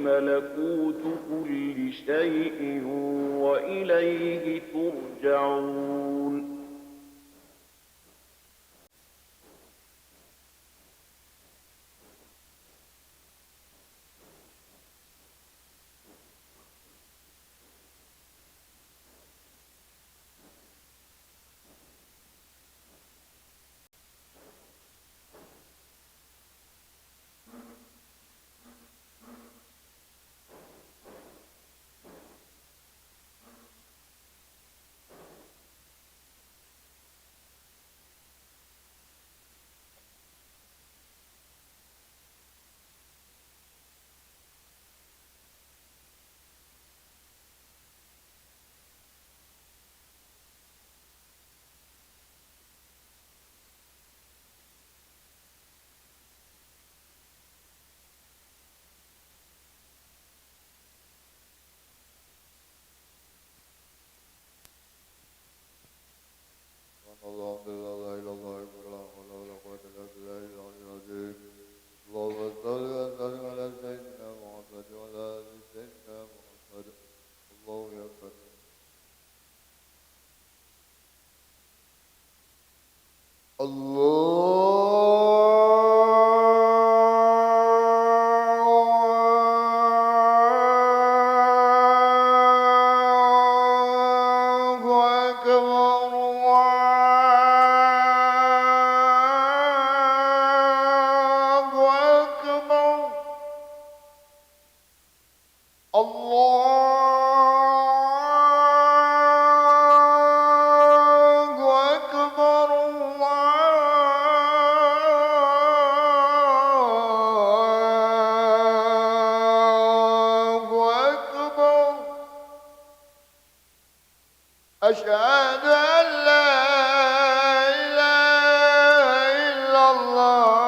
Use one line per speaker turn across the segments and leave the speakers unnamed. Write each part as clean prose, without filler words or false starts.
ملكوت كل شيء وإليه ترجعون.
أشهد أن لا إله إلا الله.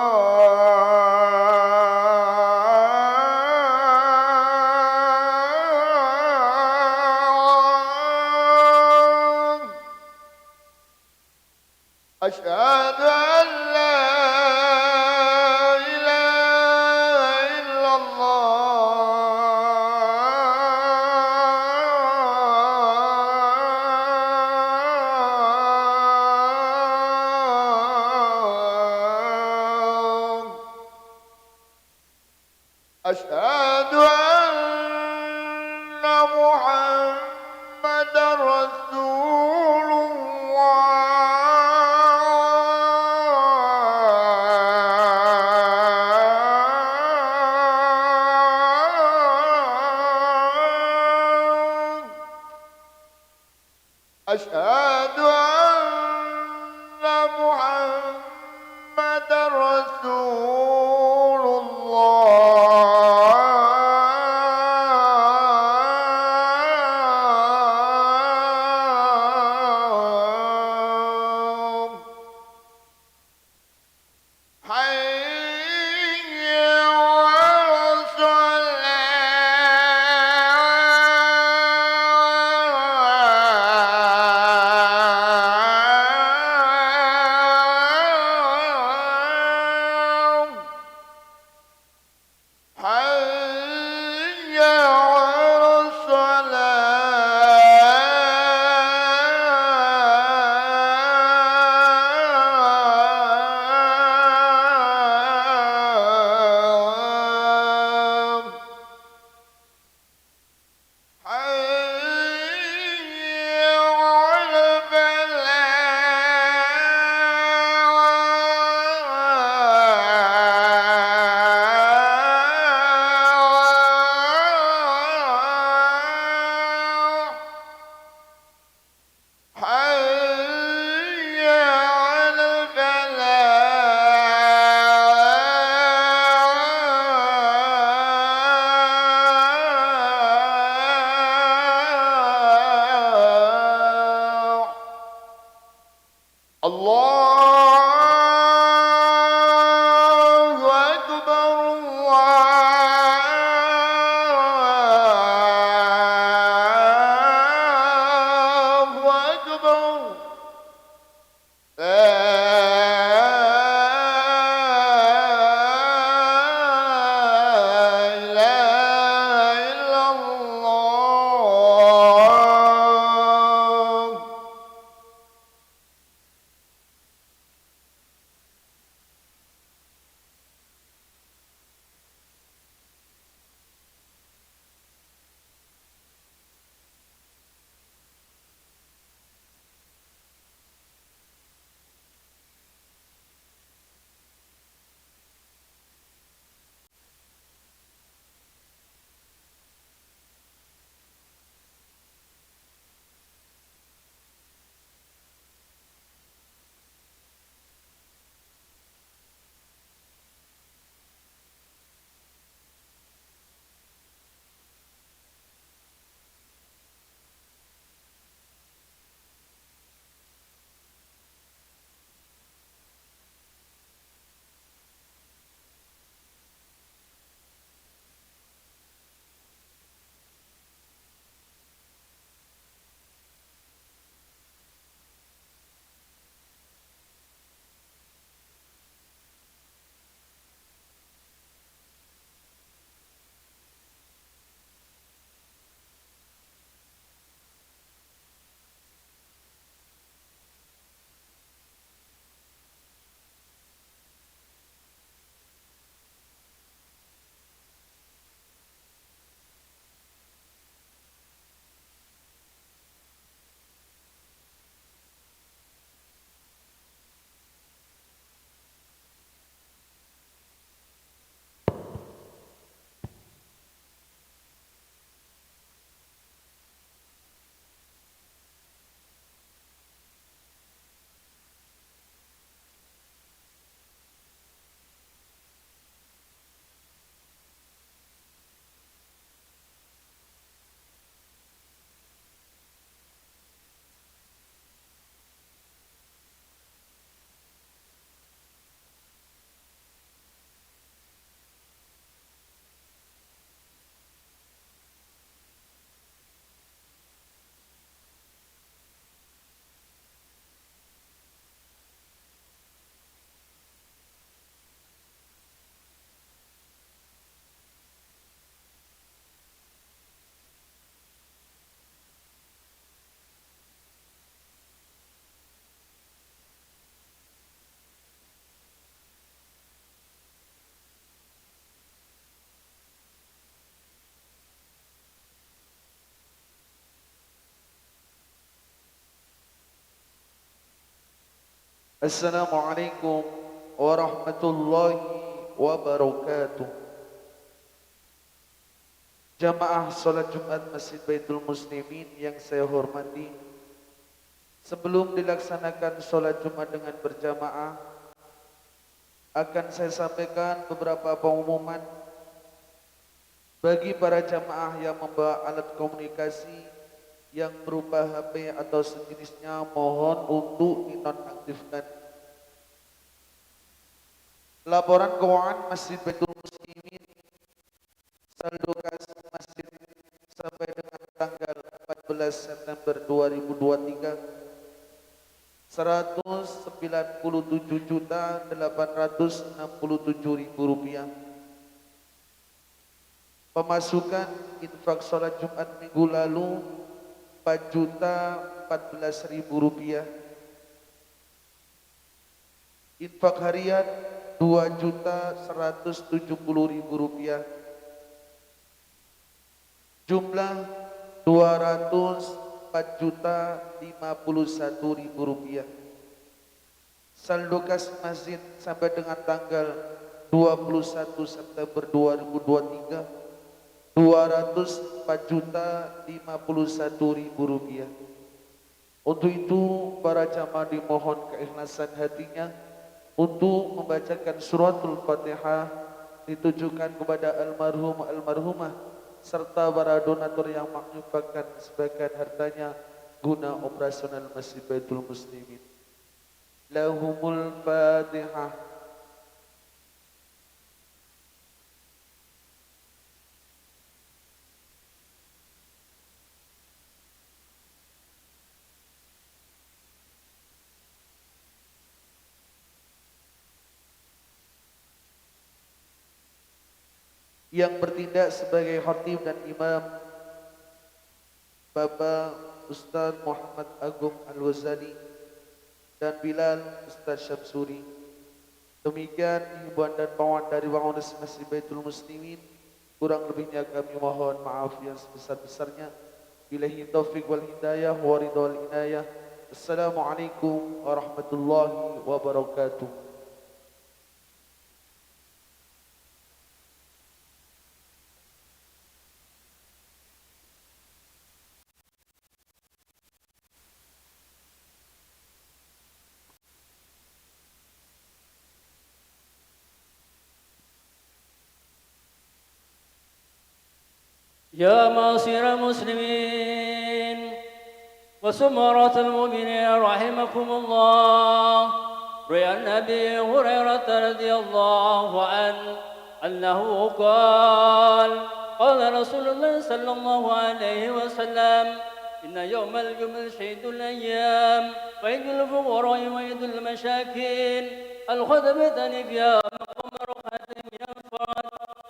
أشهد أن لا إله إلا الله. أشهد أن محمدا رسول الله. أشهد أن محمدا رسول الله. حي على الصلاة. حي على الصلاة. حي على الفلاح. حي على الفلاح. الله أكبر. الله أكبر. لا إله
Assalamualaikum warahmatullahi wabarakatuh. Jamaah salat Jumat Masjid Baitul Muslimin yang saya hormati, sebelum dilaksanakan salat Jumat dengan berjamaah, akan saya sampaikan beberapa pengumuman bagi para jamaah yang membawa alat komunikasi yang berupa HP atau sejenisnya, mohon untuk dinonaktifkan. Laporan keuangan Masjid Baitul Muslimin, saldo kas masjid sampai dengan tanggal 14 September 2023 Rp197.867.000. Pemasukan infak salat Jumat minggu lalu Rp4.014.000. Infak harian Rp2.170.000. Jumlah Rp204.051.000. Saldo kas masjid sampai dengan tanggal 21 September 2023 Rp204.051.000. Untuk itu para jamaah dimohon keikhlasan hatinya untuk membacakan suratul Fatihah ditujukan kepada almarhumah serta para donatur yang menyumbangkan sebagian hartanya guna operasional Masjid Baitul Muslimin. Lahumul Fatihah. Yang bertindak sebagai khatib dan imam Bapak Ustaz Muhammad Agung Al-Wazali dan Bilal Ustaz Syamsuri. Demikian himbauan dan pawaan dari pengurus Masjid Baitul Muslimin. Kurang lebihnya kami mohon maaf yang sebesar-besarnya. Billahi taufiq wal hidayah wa ridha wal inayah. Assalamualaikum warahmatullahi wabarakatuh.
يا معاشر المسلمين وسمرة المؤمنين رحمكم الله، روي عن أبي هريرة رضي الله عنه أنه قال قال رسول الله صلى الله عليه وسلم: إن يوم الجمعة شهيد الأيام وعيد الفقراء وعيد المساكين. الخطبتان فيها مقام خاتم ينفع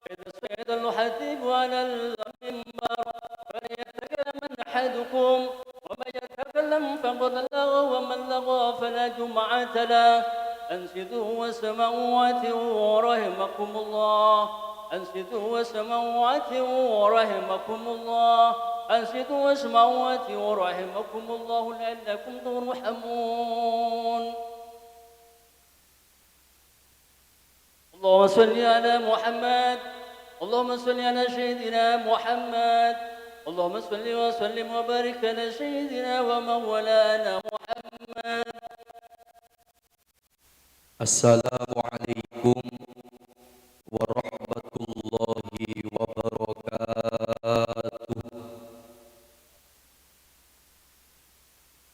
إذا سعد الحتيب على المنبر فليتكلم أحدكم، ومن يتكلم فقد لغى ومن لغى فلا جمعة له. أنصتوا واسمعوا وأطيعوا رحمكم الله. أنصتوا واسمعوا وأطيعوا رحمكم الله. أنصتوا واسمعوا وأطيعوا رحمكم الله لعلكم ترحمون. اللهم صل على محمد. اللهم صل على سيدنا محمد. اللهم صل وسلم وبارك على سيدنا ومولانا محمد.
Assalamualaikum warahmatullahi wabarakatuh.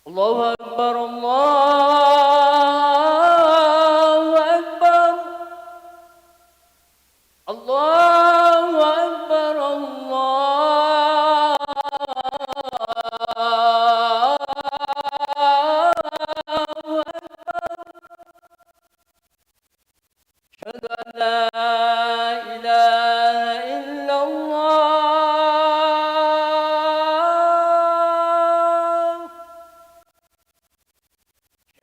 الله أكبر الله أكبر الله أكبر الله أشهد أن لا إله إلا الله.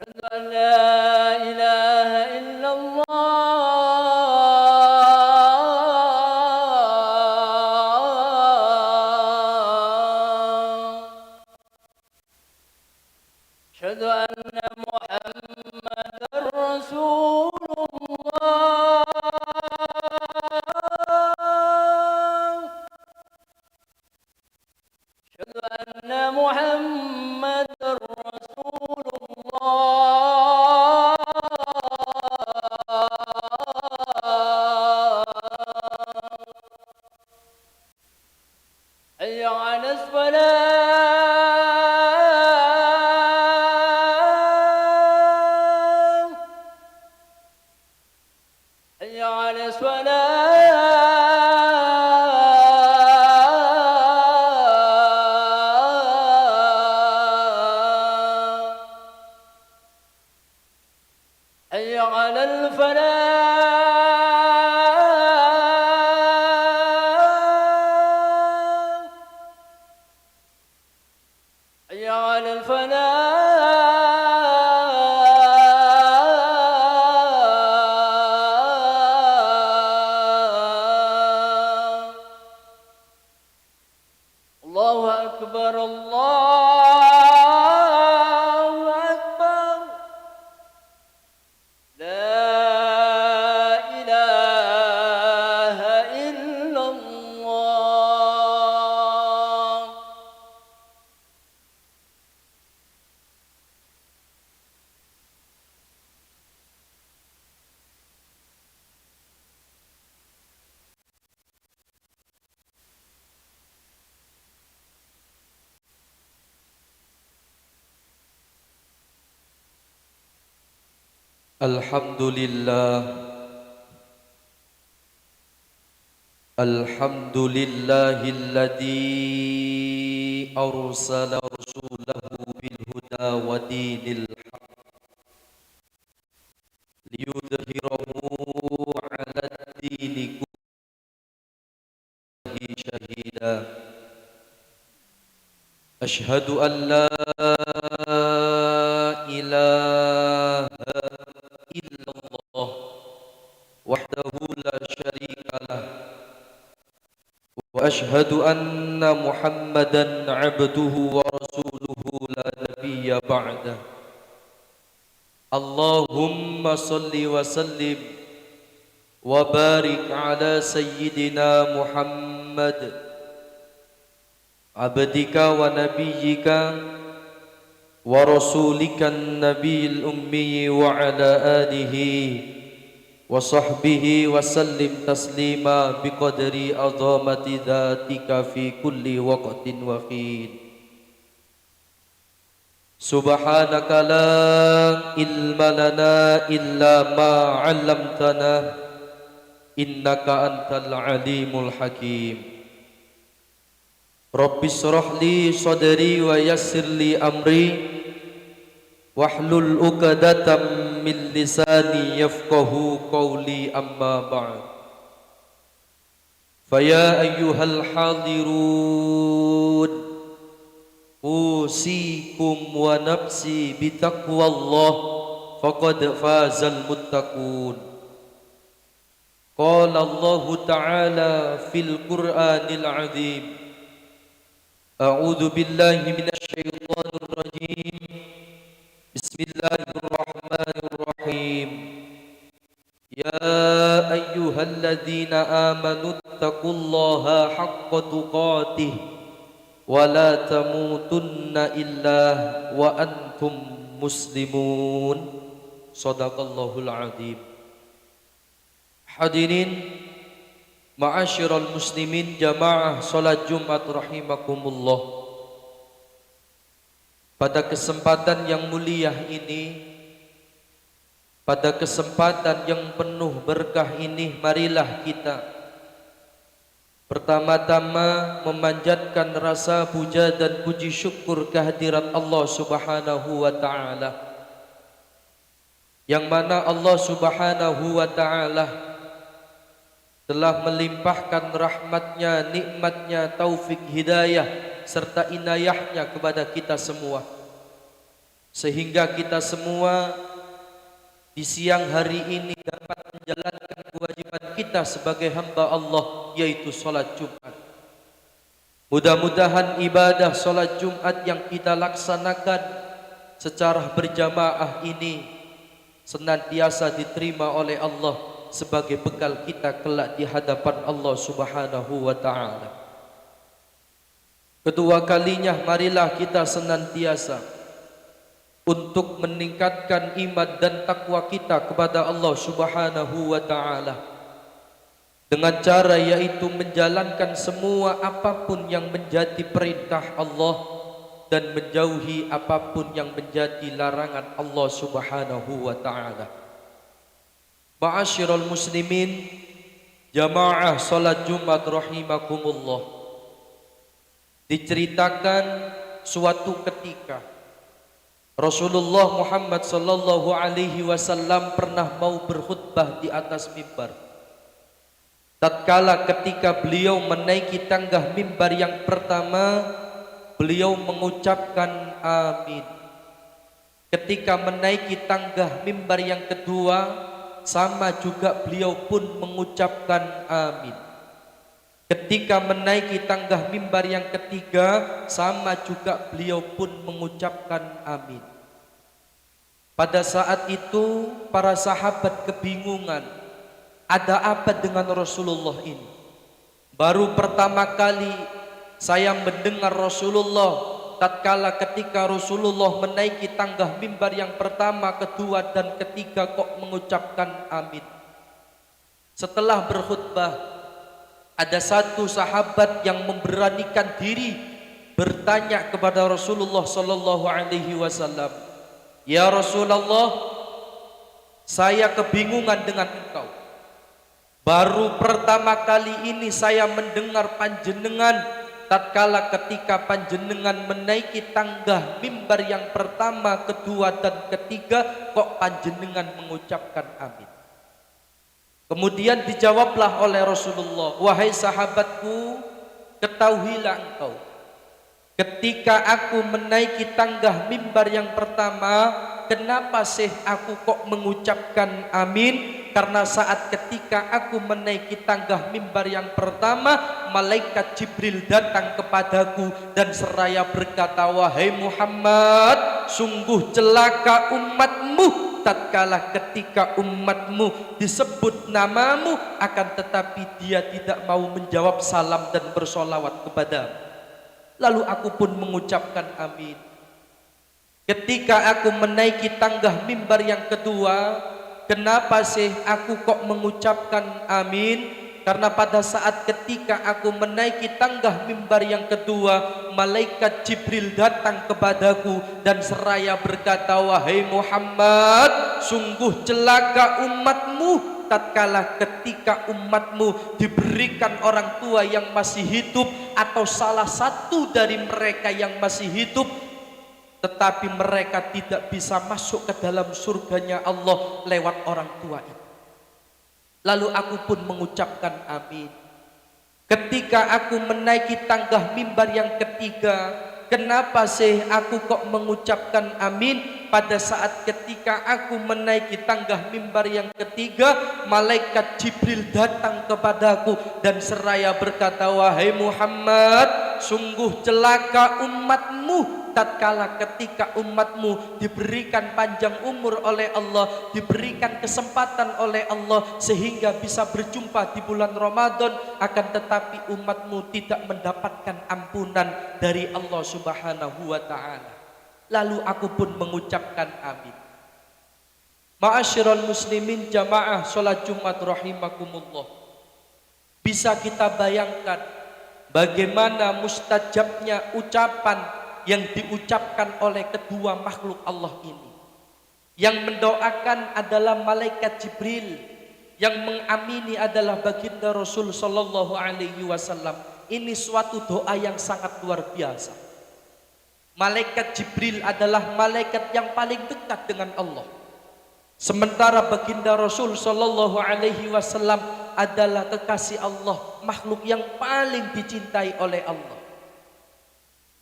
أشهد أن لا إله إلا الله. أشهد أن محمدا محمد رسول الله. حي على الصلاة، حي على الصلاة، حي على الفلاح، حي على الفلاح. الله أكبر، الله أكبر، لا إله إلا الله.
الحمد لله الذي أرسل رسوله بالهدى ودين الحق ليظهره على الدين كله شهيدا. أشهد أن لا إله إلا الله وحده لا شريك له، وأشهد أن محمدا عبده ورسوله لا نبي بعده. اللهم صل وسلم وبارك على سيدنا محمد عبدك ونبيك ورسولك النبي الأمي وعلى آله وصحبه وسلم تسليما بقدر عظمة ذاتك في كل وقت وحين. سبحانك لا علم لنا إلا ما علمتنا إنك أنت العليم الحكيم. رب اشرح لي صدري ويسر لي أمري واحلل عقدة من لساني يفقه قولي. أما بعد، فيا أيها الحاضرون أوصيكم ونفسي بتقوى الله فقد فاز المتقون. قال الله تعالى في القرآن العظيم: أعوذ بالله من الشيطان الرجيم، بسم الله الرحمن الرحيم. يا أيها الذين آمنوا اتقوا الله حق تقاته ولا تموتن إلا وأنتم مسلمون. Sadaqallahul Azim. Hadirin ma'asyiral muslimin jamaah salat Jumat rahimakumullah. Pada kesempatan yang mulia ini, pada kesempatan yang penuh berkah ini, marilah kita pertama-tama memanjatkan rasa puja dan puji syukur kehadirat Allah Subhanahu wa taala, yang mana Allah Subhanahu wa taala telah melimpahkan rahmatnya, nikmatnya, taufik, hidayah serta inayahnya kepada kita semua, sehingga kita semua di siang hari ini dapat menjalankan kewajiban kita sebagai hamba Allah, yaitu salat Jumat. Mudah-mudahan ibadah salat Jumat yang kita laksanakan secara berjamaah ini senantiasa diterima oleh Allah sebagai bekal kita kelak di hadapan Allah Subhanahu wa taala. Kedua kalinya marilah kita senantiasa untuk meningkatkan iman dan takwa kita kepada Allah Subhanahu wa taala dengan cara yaitu menjalankan semua apapun yang menjadi perintah Allah dan menjauhi apapun yang menjadi larangan Allah Subhanahu wa taala. Ma'asyiral muslimin, jamaah salat Jumat rahimakumullah. Diceritakan suatu ketika Rasulullah Muhammad sallallahu alaihi wasallam pernah mau berkhutbah di atas mimbar. Tatkala ketika beliau menaiki tangga mimbar yang pertama, beliau mengucapkan amin. Ketika menaiki tangga mimbar yang kedua, sama juga beliau pun mengucapkan amin. Ketika menaiki tangga mimbar yang ketiga, sama juga beliau pun mengucapkan amin. Pada saat itu para sahabat kebingungan, ada apa dengan Rasulullah ini? Baru pertama kali saya mendengar Rasulullah tatkala ketika Rasulullah menaiki tangga mimbar yang pertama, kedua dan ketiga kok mengucapkan amin. Setelah berkhutbah, ada satu sahabat yang memberanikan diri bertanya kepada Rasulullah sallallahu alaihi wasallam, "Ya Rasulullah, saya kebingungan dengan engkau. Baru pertama kali ini saya mendengar panjenengan tatkala ketika panjenengan menaiki tangga mimbar yang pertama, kedua dan ketiga kok panjenengan mengucapkan amin." Kemudian dijawablah oleh Rasulullah, "Wahai sahabatku, ketahuilah engkau, ketika aku menaiki tangga mimbar yang pertama, kenapa sih aku kok mengucapkan amin? Karena saat ketika aku menaiki tangga mimbar yang pertama, malaikat Jibril datang kepadaku dan seraya berkata, 'Wahai Muhammad, sungguh celaka umatmu tatkala ketika umatmu disebut namamu, akan tetapi dia tidak mau menjawab salam dan bersolawat kepadamu.' Lalu aku pun mengucapkan amin. Ketika aku menaiki tangga mimbar yang kedua, kenapa sih aku kok mengucapkan amin? Karena pada saat ketika aku menaiki tangga mimbar yang kedua, malaikat Jibril datang kepadaku dan seraya berkata, 'Wahai Muhammad, sungguh celaka umatmu tatkala ketika umatmu diberikan orang tua yang masih hidup atau salah satu dari mereka yang masih hidup, tetapi mereka tidak bisa masuk ke dalam surganya Allah lewat orang tua itu.' Lalu aku pun mengucapkan amin. Ketika aku menaiki tangga mimbar yang ketiga, kenapa sih aku kok mengucapkan amin? Pada saat ketika aku menaiki tangga mimbar yang ketiga, malaikat Jibril datang kepadaku dan seraya berkata, 'Wahai Muhammad, sungguh celaka umatmu tatkala ketika umatmu diberikan panjang umur oleh Allah, diberikan kesempatan oleh Allah sehingga bisa berjumpa di bulan Ramadan, akan tetapi umatmu tidak mendapatkan ampunan dari Allah Subhanahu wa taala.' Lalu aku pun mengucapkan amin. Ma'asyiral muslimin, jamaah salat Jumat rahimakumullah. Bisa kita bayangkan bagaimana mustajabnya ucapan yang diucapkan oleh kedua makhluk Allah ini. Yang mendoakan adalah malaikat Jibril, yang mengamini adalah baginda Rasul sallallahu alaihi wasallam. Ini suatu doa yang sangat luar biasa. Malaikat Jibril adalah malaikat yang paling dekat dengan Allah. Sementara baginda Rasul sallallahu alaihi wasallam adalah kekasih Allah, makhluk yang paling dicintai oleh Allah.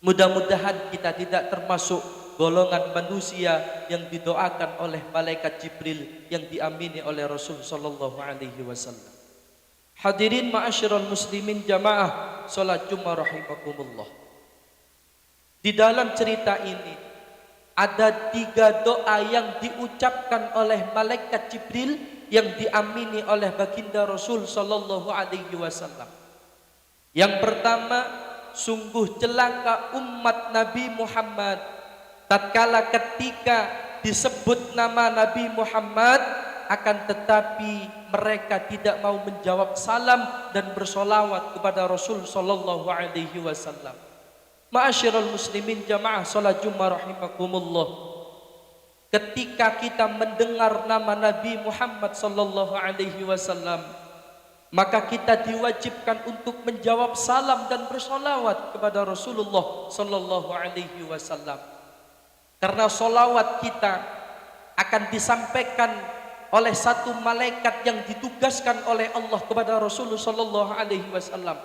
Mudah-mudahan kita tidak termasuk golongan manusia yang didoakan oleh malaikat Jibril yang diamini oleh Rasul sallallahu alaihi wasallam. Hadirin ma'asyiral muslimin, jamaah salat Jumat rahimakumullah. Di dalam cerita ini ada 3 doa yang diucapkan oleh malaikat Jibril yang diamini oleh baginda Rasul sallallahu alaihi wasallam. Yang pertama, sungguh celaka umat Nabi Muhammad tatkala ketika disebut nama Nabi Muhammad akan tetapi mereka tidak mau menjawab salam dan bersolawat kepada Rasul sallallahu alaihi wasallam. Ma'asyiral muslimin jamaah salat Jumat rahimakumullah. Ketika kita mendengar nama Nabi Muhammad sallallahu alaihi wasallam, maka kita diwajibkan untuk menjawab salam dan bersolawat kepada Rasulullah sallallahu alaihi wasallam. Karena solawat kita akan disampaikan oleh satu malaikat yang ditugaskan oleh Allah kepada Rasulullah sallallahu alaihi wasallam.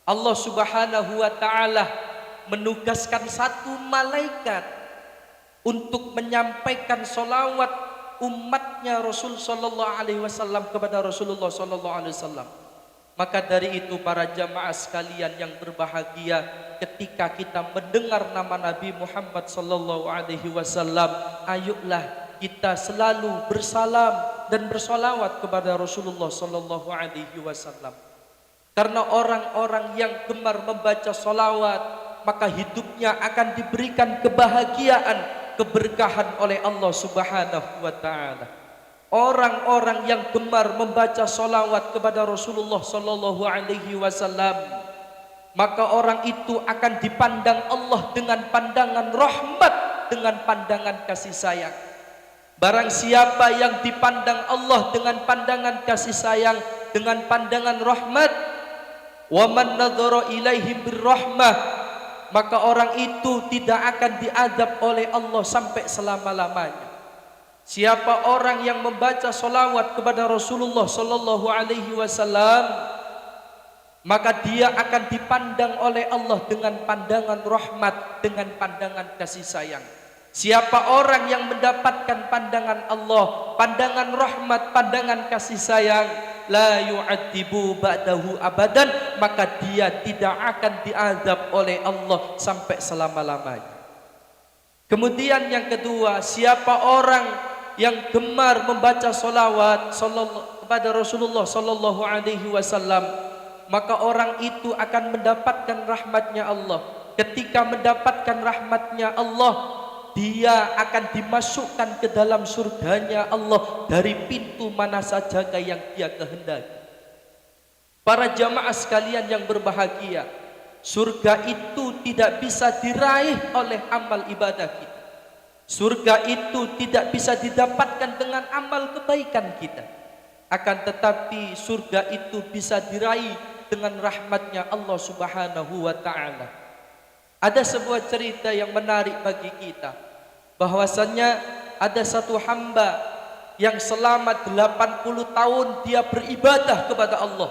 Allah Subhanahu wa taala menugaskan satu malaikat untuk menyampaikan solawat umatnya Rasul sallallahu alaihi wasallam kepada Rasulullah sallallahu alaihi wasallam. Maka dari itu para jamaah sekalian yang berbahagia, ketika kita mendengar nama Nabi Muhammad sallallahu alaihi wasallam, ayolah kita selalu bersalam dan bersolawat kepada Rasulullah sallallahu alaihi wasallam. Karena orang-orang yang gemar membaca solawat, maka hidupnya akan diberikan kebahagiaan, keberkahan oleh Allah Subhanahu wa taala. Orang-orang yang gemar membaca solawat kepada Rasulullah sallallahu alaihi wasallam, maka orang itu akan dipandang Allah dengan pandangan rahmat, dengan pandangan kasih sayang. Barang siapa yang dipandang Allah dengan pandangan kasih sayang, dengan pandangan rahmat, wa man nadzara ilaihim birrahmah, maka orang itu tidak akan diazab oleh Allah sampai selama-lamanya. Siapa orang yang membaca solawat kepada Rasulullah sallallahu alaihi wasallam, maka dia akan dipandang oleh Allah dengan pandangan rahmat, dengan pandangan kasih sayang. Siapa orang yang mendapatkan pandangan Allah, pandangan rahmat, pandangan kasih sayang, la yu'adzibu ba'dahu abadan, maka dia tidak akan diazab oleh Allah sampai selama-lamanya. Kemudian yang kedua, siapa orang yang gemar membaca solawat kepada Rasulullah sallallahu alaihi wasallam, maka orang itu akan mendapatkan rahmatnya Allah. Ketika mendapatkan rahmatnya Allah, dia akan dimasukkan ke dalam surganya Allah dari pintu mana saja yang dia kehendaki. Para jamaah sekalian yang berbahagia, surga itu tidak bisa diraih oleh amal ibadah kita. Surga itu tidak bisa didapatkan dengan amal kebaikan kita. Akan tetapi surga itu bisa diraih dengan rahmatnya Allah Subhanahu wa ta'ala. Ada sebuah cerita yang menarik bagi kita, bahwasannya ada satu hamba yang selama 80 tahun dia beribadah kepada Allah.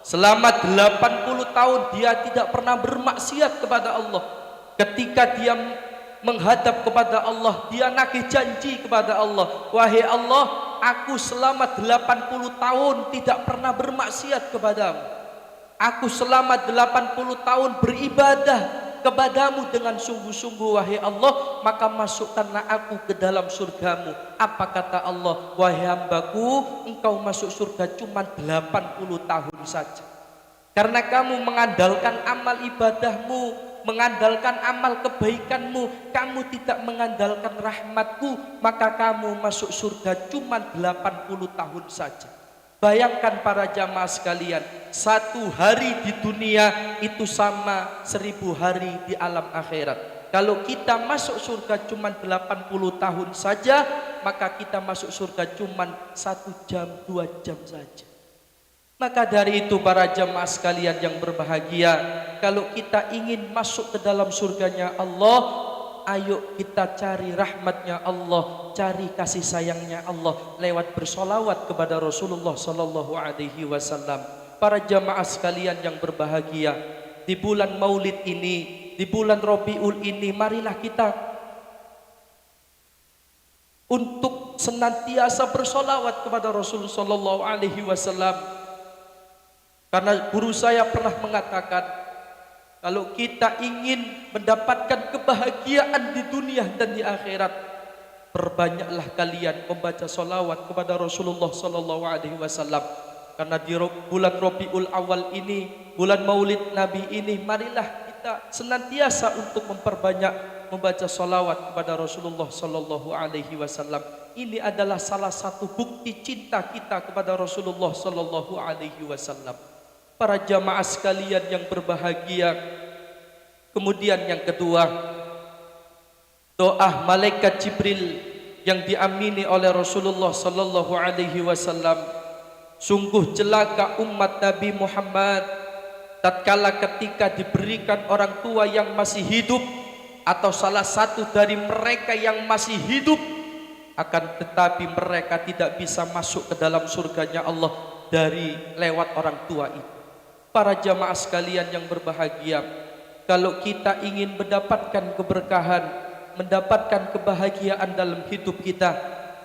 Selama 80 tahun dia tidak pernah bermaksiat kepada Allah. Ketika dia menghadap kepada Allah, dia nagih janji kepada Allah, wahai Allah, aku selama 80 tahun tidak pernah bermaksiat kepadamu. Aku selama 80 tahun beribadah kepadamu dengan sungguh-sungguh, wahai Allah, maka masukkanlah aku ke dalam surgamu. Apa kata Allah? Wahai hambaku, engkau masuk surga cuma 80 tahun saja. Karena kamu mengandalkan amal ibadahmu, mengandalkan amal kebaikanmu, kamu tidak mengandalkan rahmatku, maka kamu masuk surga cuma 80 tahun saja. Bayangkan para jamaah sekalian, satu hari di dunia itu sama 1000 hari di alam akhirat. Kalau kita masuk surga cuma 80 tahun saja, maka kita masuk surga cuma 1 jam 2 jam saja. Maka dari itu para jamaah sekalian yang berbahagia, kalau kita ingin masuk ke dalam surganya Allah, ayo kita cari rahmatnya Allah, cari kasih sayangnya Allah lewat bersolawat kepada Rasulullah sallallahu alaihi wasallam. Para jamaah sekalian yang berbahagia, di bulan Maulid ini, di bulan Rabiul ini, marilah kita untuk senantiasa bersolawat kepada Rasulullah sallallahu alaihi wasallam. Karena guru saya pernah mengatakan, kalau kita ingin mendapatkan kebahagiaan di dunia dan di akhirat, perbanyaklah kalian membaca solawat kepada Rasulullah sallallahu alaihi wasallam. Karena di bulan Rabiul Awal ini, bulan Maulid Nabi ini, marilah kita senantiasa untuk memperbanyak membaca salawat kepada Rasulullah sallallahu alaihi wasallam. Ini adalah salah satu bukti cinta kita kepada Rasulullah sallallahu alaihi wasallam. Para jamaah sekalian yang berbahagia. Kemudian yang kedua, doa malaikat Jibril yang diamini oleh Rasulullah sallallahu alaihi wasallam. Sungguh celaka umat Nabi Muhammad tatkala ketika diberikan orang tua yang masih hidup atau salah satu dari mereka yang masih hidup, akan tetapi mereka tidak bisa masuk ke dalam surganya Allah dari lewat orang tua itu. Para jamaah sekalian yang berbahagia, kalau kita ingin mendapatkan keberkahan, mendapatkan kebahagiaan dalam hidup kita,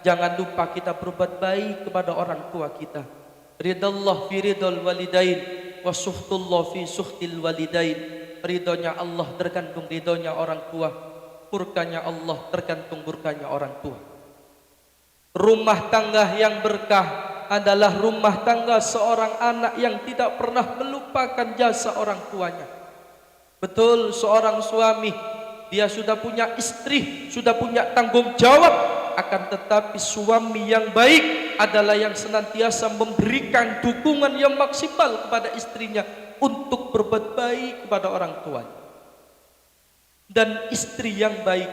jangan lupa kita berbuat baik kepada orang tua kita. Ridallah fi ridal walidain wa suhtullah fi suhtil walidain. Ridhonya Allah tergantung ridhonya orang tua, murkanya Allah tergantung murkanya orang tua. Rumah tangga yang berkah adalah rumah tangga seorang anak yang tidak pernah melupakan jasa orang tuanya. Betul, seorang suami dia sudah punya istri, sudah punya tanggung jawab, akan tetapi suami yang baik adalah yang senantiasa memberikan dukungan yang maksimal kepada istrinya untuk berbuat baik kepada orang tuanya. Dan istri yang baik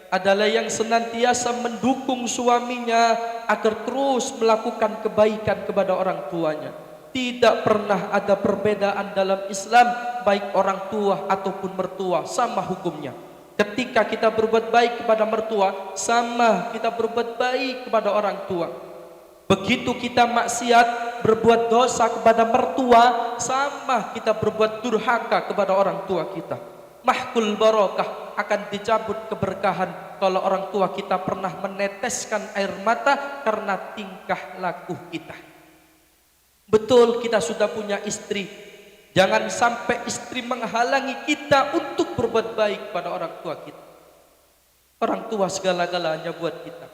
adalah yang senantiasa mendukung suaminya agar terus melakukan kebaikan kepada orang tuanya. Tidak pernah ada perbedaan dalam Islam, baik orang tua ataupun mertua, sama hukumnya. Ketika kita berbuat baik kepada mertua, sama kita berbuat baik kepada orang tua. Begitu kita maksiat, berbuat dosa kepada mertua, sama kita berbuat durhaka kepada orang tua kita. Mahkul barokah, akan dicabut keberkahan kalau orang tua kita pernah meneteskan air mata karena tingkah laku kita. Betul, kita sudah punya istri. Jangan sampai istri menghalangi kita untuk berbuat baik pada orang tua kita. Orang tua segala-galanya buat kita.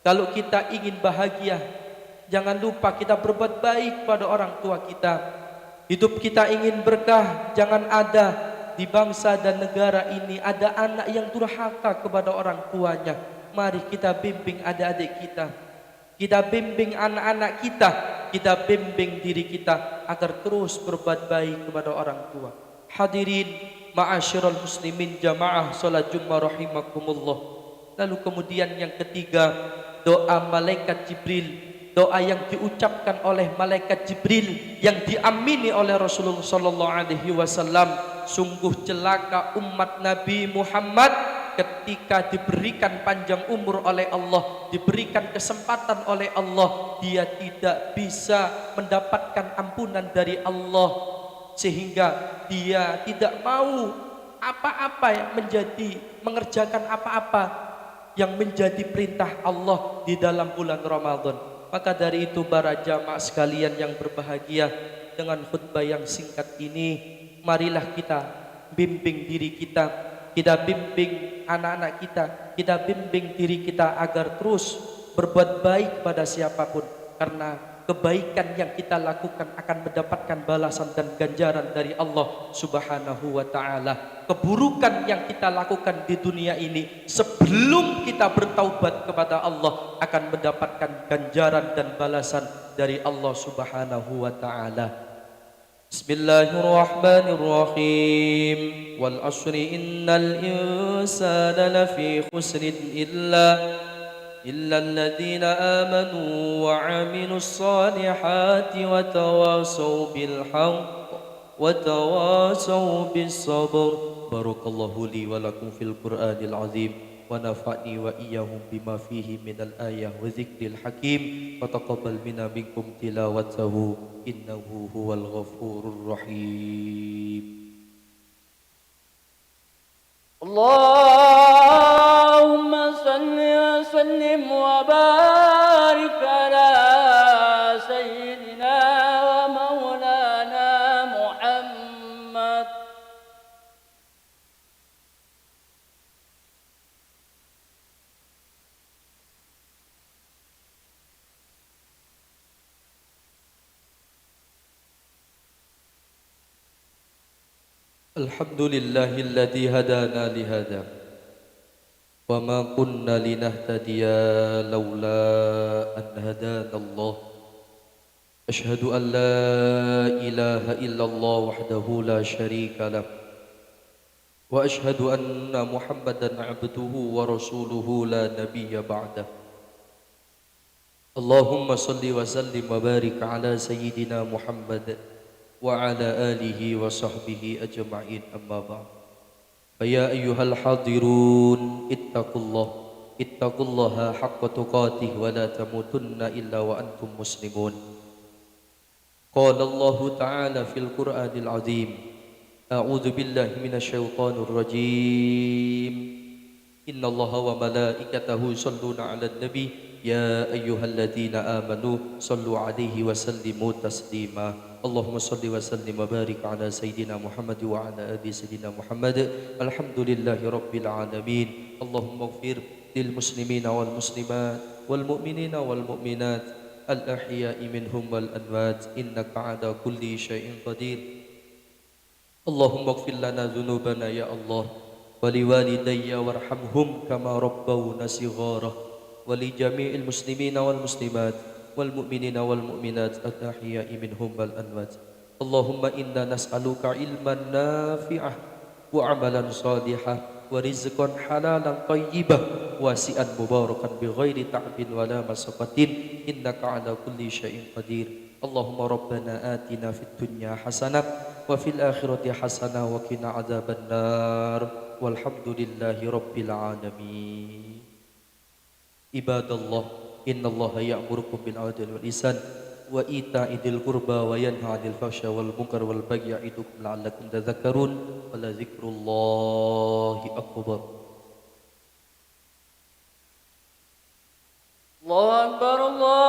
Kalau kita ingin bahagia, jangan lupa kita berbuat baik pada orang tua kita. Hidup kita ingin berkah, jangan ada di bangsa dan negara ini ada anak yang durhaka kepada orang tuanya. Mari kita bimbing adik-adik kita. Kita bimbing anak-anak kita bimbing diri kita agar terus berbuat baik kepada orang tua. Hadirin ma'asyiral muslimin jamaah salat Jumat rahimakumullah. Lalu kemudian yang ketiga, doa malaikat Jibril, doa yang diucapkan oleh malaikat Jibril yang diamini oleh Rasulullah sallallahu alaihi wasallam. Sungguh celaka umat Nabi Muhammad ketika diberikan panjang umur oleh Allah, diberikan kesempatan oleh Allah, dia tidak bisa mendapatkan ampunan dari Allah, sehingga dia tidak mau apa-apa yang mengerjakan apa-apa yang menjadi perintah Allah di dalam bulan Ramadan. Maka dari itu para jamaah sekalian yang berbahagia, dengan khutbah yang singkat ini, marilah kita bimbing diri kita bimbing anak-anak kita bimbing diri kita agar terus berbuat baik pada siapapun, karena kebaikan yang kita lakukan akan mendapatkan balasan dan ganjaran dari Allah Subhanahu wa taala. Keburukan yang kita lakukan di dunia ini sebelum kita bertaubat kepada Allah akan mendapatkan ganjaran dan balasan dari Allah Subhanahu wa taala. Bismillahirrahmanirrahim. Wal asri innal insana lafi khusrin illa alladhina amanu wa 'amilus salihati wa tawasaw bil haqq wa tawasaw bis sabr. Barakallahu li wa lakum fil Qur'anil azim wa nafa'ni wa iyyahum bima fihi minal ayah wa dzikril hakim wa taqabbal minna minkum tilawatahu innahu huwal ghafurur rahim.
Allahumma salli wa sallim wa barik ala sayyidina wa maulana Muhammad.
الحمد لله الذي هدانا لهذا وما كنا لنهتدي لولا أن هدانا الله أشهد أن لا إله إلا الله وحده لا شريك له وأشهد أن محمدا عبده ورسوله لا نبي بعده اللهم صل وسلم وبارك على سيدنا محمد وعلى آله وصحبه أجمعين أما بعد فيا أيها الحاضرون اتقوا الله حق تقاته ولا تموتن إلا وأنتم مسلمون قال الله تعالى في القرآن العظيم أعوذ بالله من الشيطان الرجيم إن الله وملائكته يصلون على النبي يا أيها الذين آمنوا صلوا عليه وسلموا تسليما اللهم صل وسلم وبارك على سيدنا محمد وعلى آل سيدنا محمد الحمد لله رب العالمين اللهم اغفر للمسلمين والمسلمات والمؤمنين والمؤمنات الأحياء منهم والأموات إنك على كل شيء قدير اللهم اغفر لنا ذنوبنا يا الله ولوالدي وارحمهم كما ربونا صغارا ولجميع المسلمين والمسلمات والمؤمنين والمؤمنات الأحياء منهم والأموات اللهم إنا نسألك علما نافعا وعملا صالحا ورزقا حلالا طيبا واسعا مباركا بغير تعب ولا مسقة إنك على كل شيء قدير اللهم ربنا آتنا في الدنيا حسنة وفي الآخرة حسنة وقنا عذاب النار والحمد لله رب العالمين عباد الله إن الله يأمركم بالعدل والإحسان وإيتاء ذي القربى وينهى عن الفحشاء والمنكر والبغي يعظكم لعلكم تذكرون ولذكر الله أكبر
الله أكبر الله